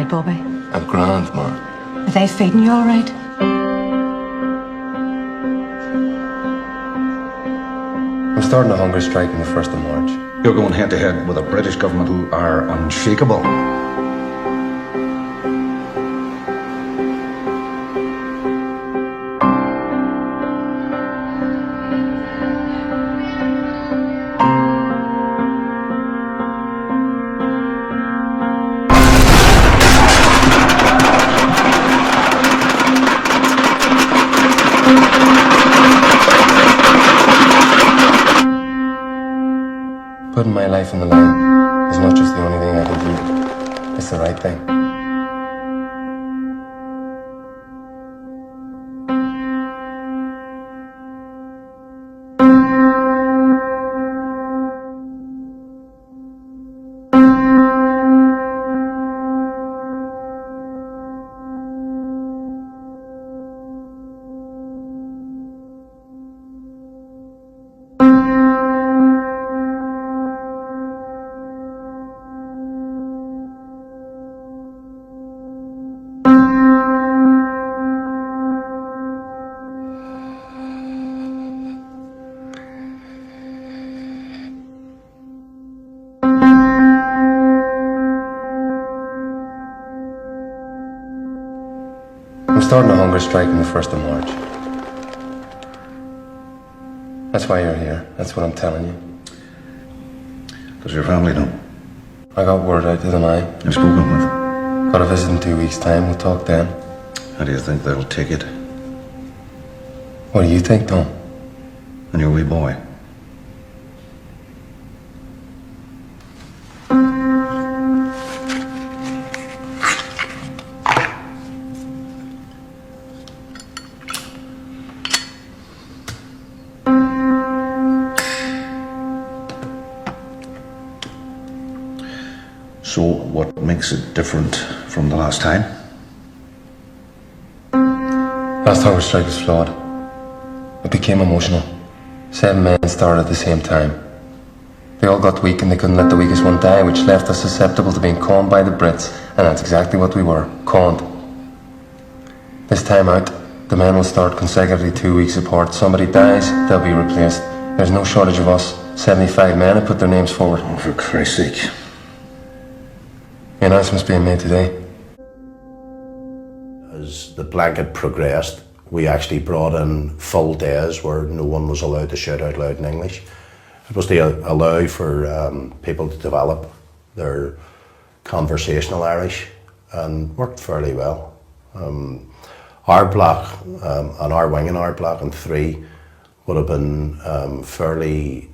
alright, Bobby? I'm grand, Ma. Are they feeding you alright? I'm starting a hunger strike on the 1st of March. You're going head to head with a British government who are unshakable. Putting my life on the line is not just the only thing I can do. It's the right thing. I'm starting a hunger strike on the 1st of March. That's why you're here. That's what I'm telling you. Does your family know? I got word out to them, aye. You've spoken with them? Got a visit in 2 weeks' time. We'll talk then. How do you think they'll take it? What do you think, Tom? And your wee boy? So, what makes it different from the last time? Last hunger strike was flawed. It became emotional. 7 men started at the same time. They all got weak and they couldn't let the weakest one die, which left us susceptible to being conned by the Brits, and that's exactly what we were, conned. This time out, the men will start consecutively 2 weeks apart. Somebody dies, they'll be replaced. There's no shortage of us. 75 men have put their names forward. Oh, for Christ's sake. The announcement's being made today. As the blanket progressed, we actually brought in full days where no one was allowed to shout out loud in English. It was to allow for people to develop their conversational Irish, and worked fairly well. Our block, and our wing in our block and 3 would have been fairly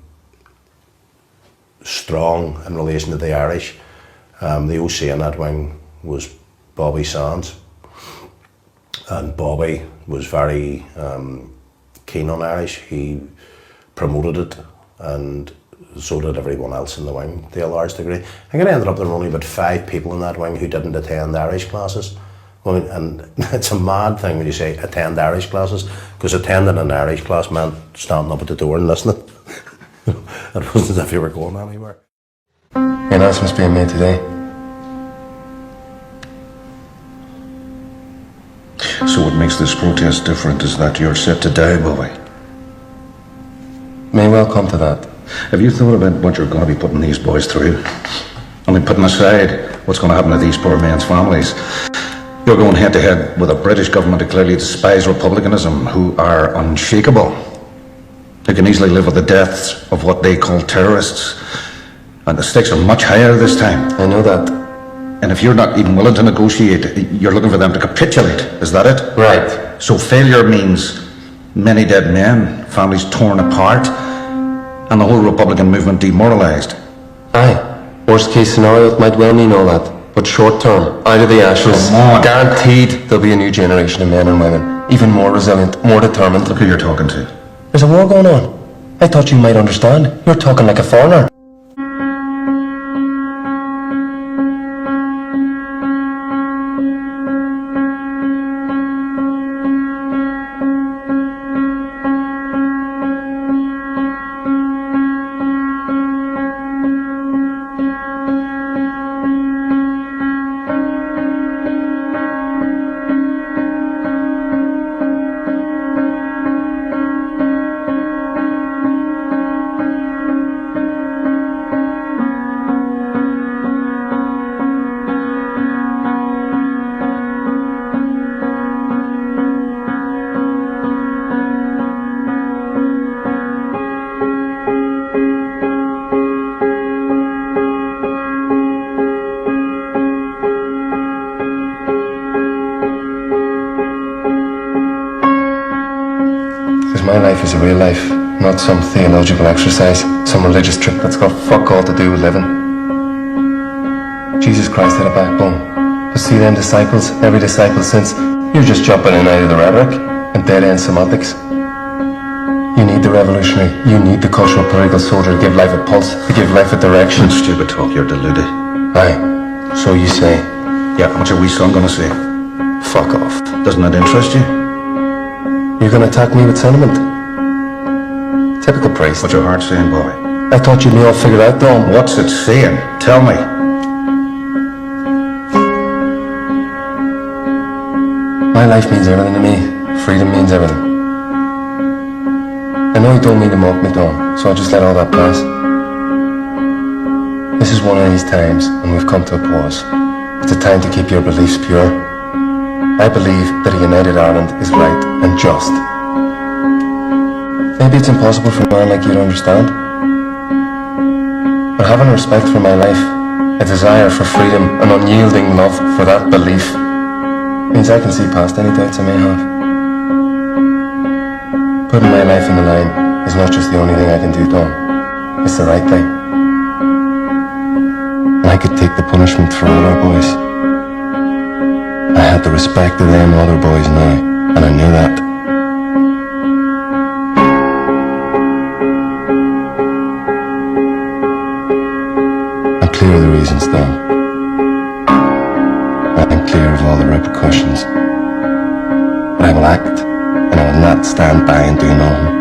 strong in relation to the Irish. The OC in that wing was Bobby Sands, and Bobby was very keen on Irish. He promoted it, and so did everyone else in the wing to a large degree. I think it ended up there were only about 5 people in that wing who didn't attend Irish classes. Well, and it's a mad thing when you say attend Irish classes, because attending an Irish class meant standing up at the door and listening. It wasn't as if you were going anywhere. The announcement's being made today. So what makes this protest different is that you're set to die, Bobby. May well come to that. Have you thought about what you're going to be putting these boys through? Only putting aside what's going to happen to these poor men's families. You're going head to head with a British government who clearly despise republicanism, who are unshakable, who can easily live with the deaths of what they call terrorists. And the stakes are much higher this time. I know that. And if you're not even willing to negotiate, you're looking for them to capitulate. Is that it? Right. So failure means many dead men, families torn apart, and the whole Republican movement demoralised. Aye. Worst case scenario, it might well mean all that. But short term, out of the ashes, Come on. guaranteed there'll be a new generation of men and women. Even more resilient, more determined. Look who you're talking to. There's a war going on. I thought you might understand. You're talking like a foreigner. My life is a real life, not some theological exercise, some religious trick that's got fuck all to do with living. Jesus Christ had a backbone. But see them disciples, every disciple since, you're just jumping in and out of the rhetoric and dead-end semantics. You need the revolutionary, you need the cultural political soldier to give life a pulse, to give life a direction. Stupid talk, you're deluded. Aye, so you say. Yeah, what's your wee son gonna say? Fuck off. Doesn't that interest you? You're gonna attack me with sentiment? Typical priest. What's your heart saying, boy? I thought you'd me all figured out, Dom. What's it saying? Tell me. My life means everything to me. Freedom means everything. I know you don't mean to mock me, Dom, so I'll just let all that pass. This is one of these times, and we've come to a pause. It's a time to keep your beliefs pure. I believe that a united Ireland is right and just. Maybe it's impossible for a man like you to understand. But having a respect for my life, a desire for freedom, an unyielding love for that belief, means I can see past any doubts I may have. Putting my life on the line is not just the only thing I can do, Dom. It's the right thing. And I could take the punishment for all our boys. I had the respect of them other boys now, and I knew that. I'm clear of the reasons, Dom. I'm clear of all the repercussions. But I will act, and I will not stand by and do nothing.